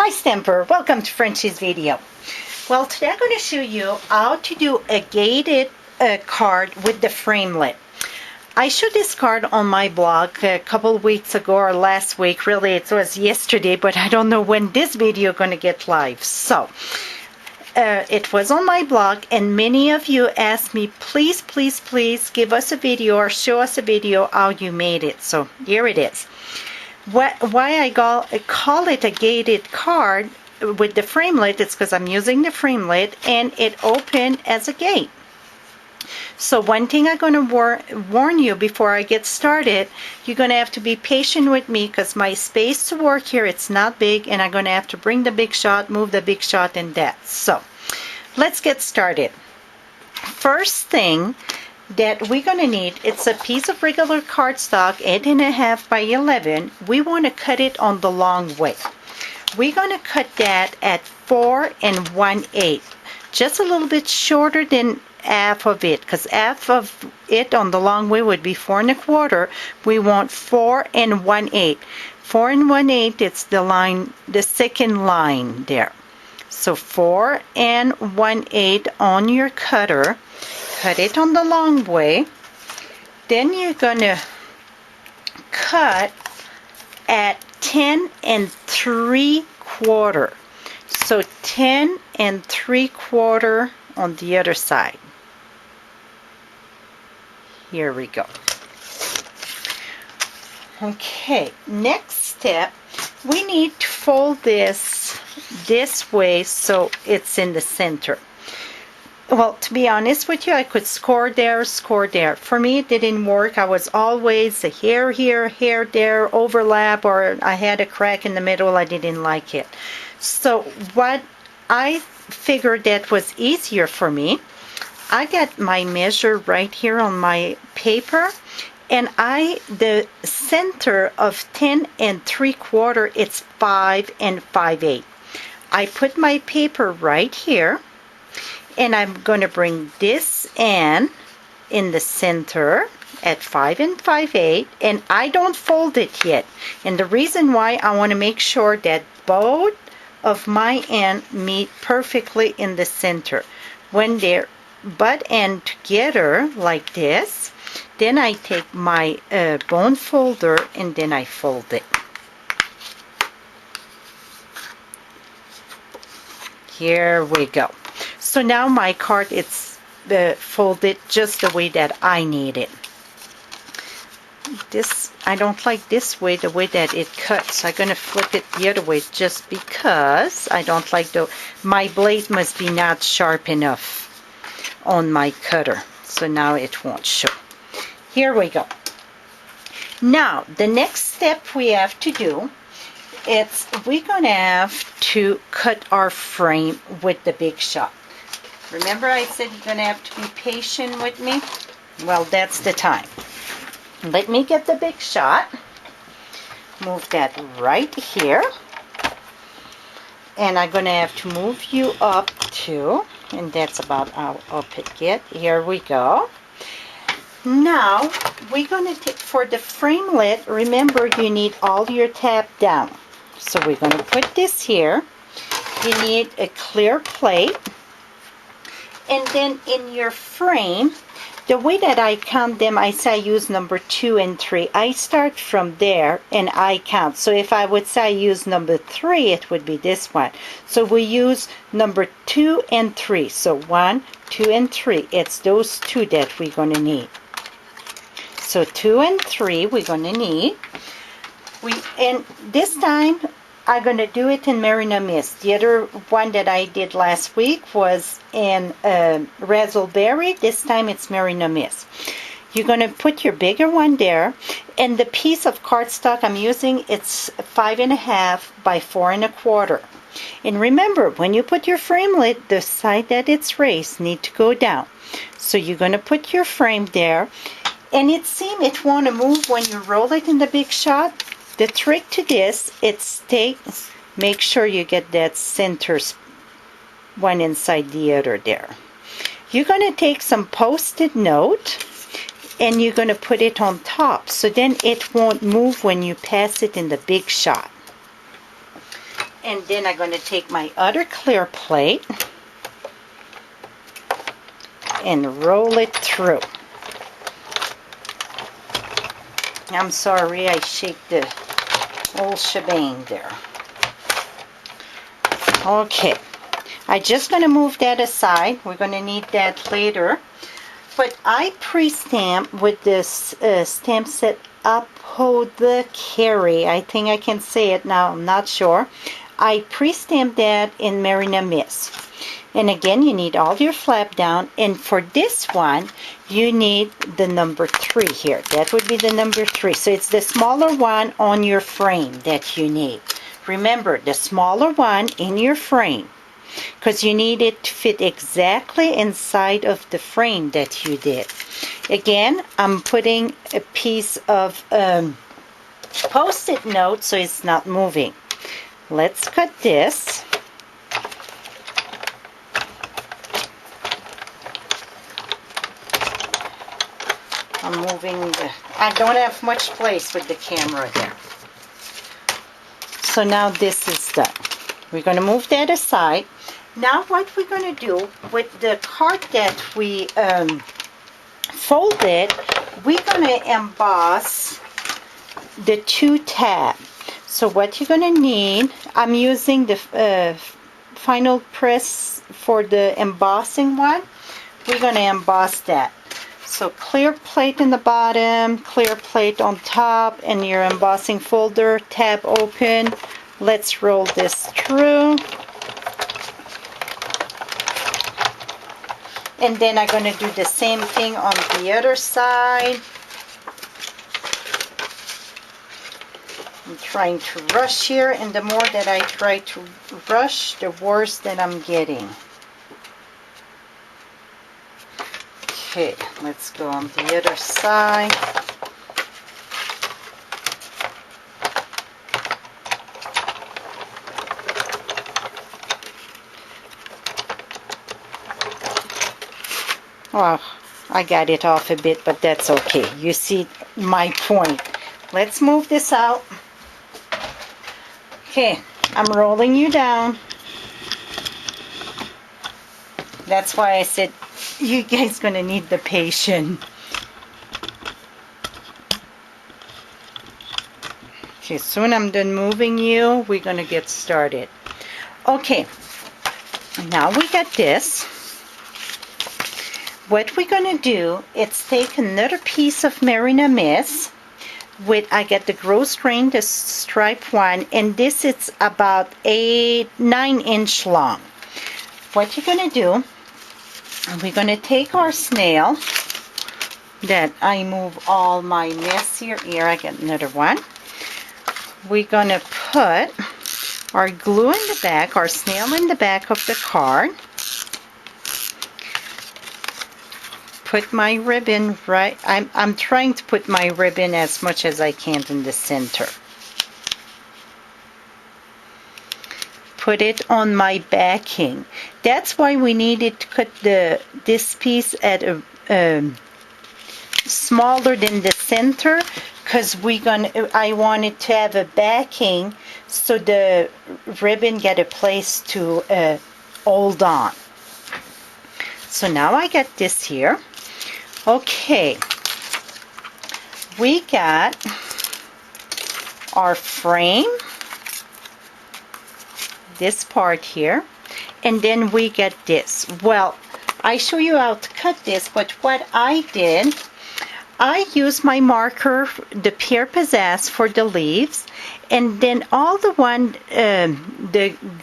Hi Stamper, welcome to Frenchie's video. Well, today I'm going to show you how to do a gated card with the framelit. I showed this card on my blog a couple of weeks ago or last week. Really, it was yesterday, but I don't know when this video is going to get live. So, it was on my blog, and many of you asked me, please give us a video or show us a video how you made it. So, here it is. Why I call it a gated card with the framelit, it's because I'm using the framelit and it opened as a gate. So one thing I'm going to warn you before I get started, you're going to have to be patient with me because my space to work here, it's not big, and I'm going to have to bring the big shot, move the big shot, and that. So let's get started. First thing that we're going to need, it's a piece of regular cardstock, 8.5 by 11. We want to cut it on the long way. We're going to cut that at 4 1/8, just a little bit shorter than half of it, because half of it on the long way would be 4 1/4. We want 4 1/8. 4 1/8, it's the line, the second line there. So 4 1/8 on your cutter. Cut it on the long way. Then you're going to cut at 10 3/4. So 10 3/4 on the other side. Here we go. Okay, next step, we need to fold this way so it's in the center. Well, to be honest with you, I could score there. For me, it didn't work. I was always a hair here, hair there, overlap, or I had a crack in the middle. I didn't like it. So what I figured that was easier for me, I got my measure right here on my paper, and the center of 10 3/4, it's 5 5/8. I put my paper right here, and I'm going to bring this in the center at 5 5/8, and I don't fold it yet. And the reason why, I want to make sure that both of my ends meet perfectly in the center. When they're butt end together like this, then I take my bone folder and then I fold it. Here we go. So now my card, it's folded just the way that I need it. This, I don't like this way, the way that it cuts. I'm going to flip it the other way just because I don't like my blade must be not sharp enough on my cutter. So now it won't show. Here we go. Now, the next step we have to do, we're going to have to cut our frame with the big shot. Remember I said you're going to have to be patient with me? Well, that's the time. Let me get the big shot. Move that right here. And I'm going to have to move you up too. And that's about how up it gets. Here we go. Now, we're going to take, for the framelit, remember you need all your tab down. So we're going to put this here. You need a clear plate. And then in your frame, the way that I count them, I say I use number 2 and 3. I start from there and I count. So if I would say I use number 3, it would be this one. So we use number 2 and 3. So 1, 2, and 3. It's those two that we're going to need. So 2 and 3 we're going to need. And this time, I'm going to do it in Merino Mist. The other one that I did last week was in Razzleberry. This time it's Merino Mist. You're going to put your bigger one there. And the piece of cardstock I'm using, it's 5.5 by 4 1/4. And remember, when you put your framelit, the side that it's raised need to go down. So you're going to put your frame there. And it won't move when you roll it in the big shot. The trick to this, make sure you get that center one inside the other there. You're going to take some Post-it note and you're going to put it on top, so then it won't move when you pass it in the big shot. And then I'm going to take my other clear plate and roll it through. I'm sorry, I shake the whole shebang there. Okay, I'm just going to move that aside. We're going to need that later. But I pre-stamp with this stamp set Apothecary. I think I can say it now, I'm not sure. I pre-stamped that in Marina Mist. And again, you need all your flap down. And for this one, you need the number 3 here. That would be the number 3. So it's the smaller one on your frame that you need. Remember, the smaller one in your frame, because you need it to fit exactly inside of the frame that you did. Again, I'm putting a piece of Post-it note so it's not moving. Let's cut this. I'm moving I don't have much place with the camera here. So now this is done. We're going to move that aside. Now what we're going to do with the card that we folded, we're going to emboss the 2 tabs. So what you're going to need, I'm using the final press for the embossing one. We're going to emboss that. So clear plate in the bottom, clear plate on top, and your embossing folder, tab open. Let's roll this through. And then I'm going to do the same thing on the other side. I'm trying to rush here, and the more that I try to rush, the worse that I'm getting. Okay, let's go on the other side. Oh, I got it off a bit, but that's okay. You see my point. Let's move this out. Okay, I'm rolling you down. That's why I said you guys gonna need the patience. Okay, soon I'm done moving you. We're gonna get started. Okay, now we got this. What we're gonna do is take another piece of Marina Mist with, I get the gross grain, the stripe one, and this is about 9-inch long. What you're gonna do, we're gonna take our snail that I move all my mess here. Here I get another one. We're gonna put our glue in the back, our snail in the back of the card. Put my ribbon right, I'm trying to put my ribbon as much as I can in the center. Put it on my backing. That's why we needed to cut this piece at a smaller than the center, because I wanted to have a backing so the ribbon get a place to hold on. So now I got this here. Okay, we got our frame, this part here, and then we get this. Well, I show you how to cut this, but what I did, I used my marker, the Pierre Pizzazz, for the leaves, and then all the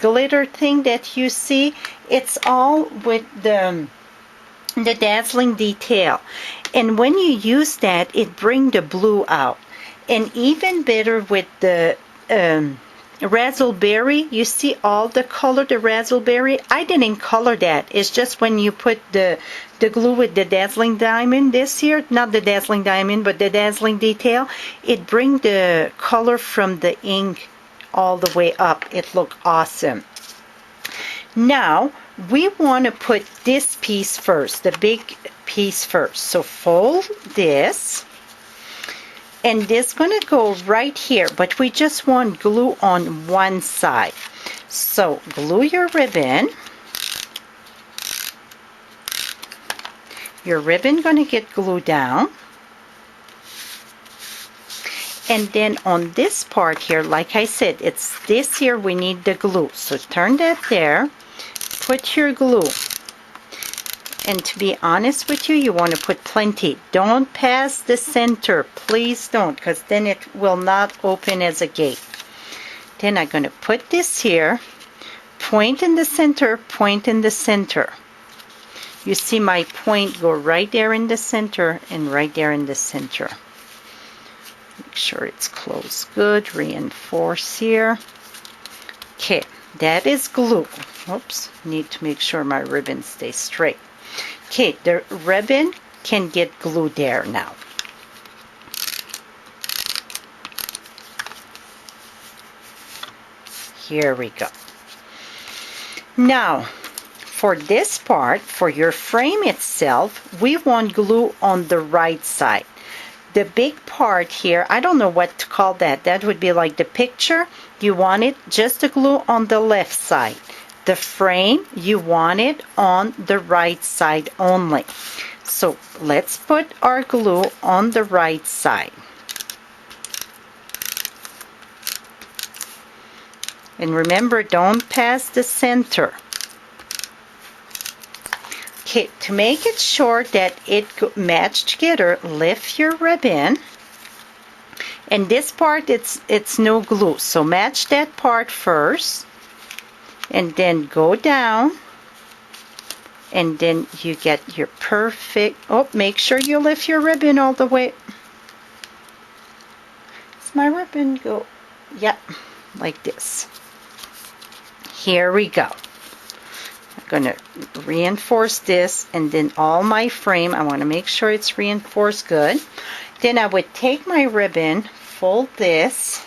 glitter thing that you see, it's all with the dazzling detail. And when you use that, it brings the blue out. And even better with the razzleberry, you see all the color, the razzleberry, I didn't color that. It's just when you put the glue with the dazzling diamond this here, not the dazzling diamond, but the dazzling detail, it brings the color from the ink all the way up. It looks awesome. Now, we want to put this piece first, the big piece first. So fold this, and this is going to go right here, but we just want glue on one side. So glue your ribbon. Your ribbon gonna get glued down. And then on this part here, like I said, it's this here we need the glue. So turn that there, put your glue. And to be honest with you, you want to put plenty. Don't pass the center, please don't, because then it will not open as a gate. Then I'm going to put this here, point in the center, point in the center. You see my point go right there in the center and right there in the center. Make sure it's closed good, reinforce here. Okay, that is glue. Oops, need to make sure my ribbon stays straight. Okay, the ribbon can get glued there now. Here we go. Now, for this part, for your frame itself, we want glue on the right side. The big part here, I don't know what to call that. That would be like the picture. You want it just to glue on the left side. The frame, you want it on the right side only. So let's put our glue on the right side. And remember, don't pass the center. Okay, to make it sure that it match together, lift your ribbon. And this part, it's no glue. So match that part first. And then go down. And then you get your perfect, oh, make sure you lift your ribbon all the way. Does my ribbon go? Yeah, like this. Here we go. I'm going to reinforce this, and then all my frame, I want to make sure it's reinforced good. Then I would take my ribbon, fold this.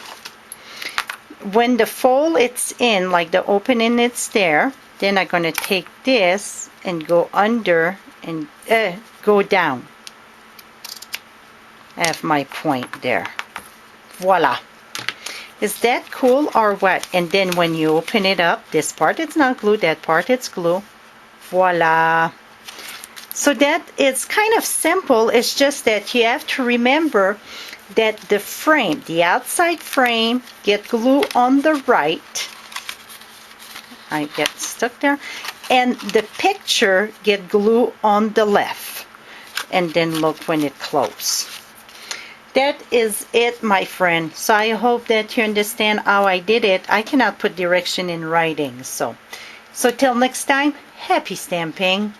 When the fold it's in, like the opening it's there, then I'm going to take this and go under and go down. I have my point there. Voila. Is that cool or what? And then when you open it up, this part it's not glue, that part it's glue. Voila. So that is kind of simple. It's just that you have to remember that the frame, the outside frame, get glue on the right. I get stuck there. And the picture get glue on the left. And then look when it closes. That is it, my friend. So I hope that you understand how I did it. I cannot put direction in writing. So till next time, happy stamping.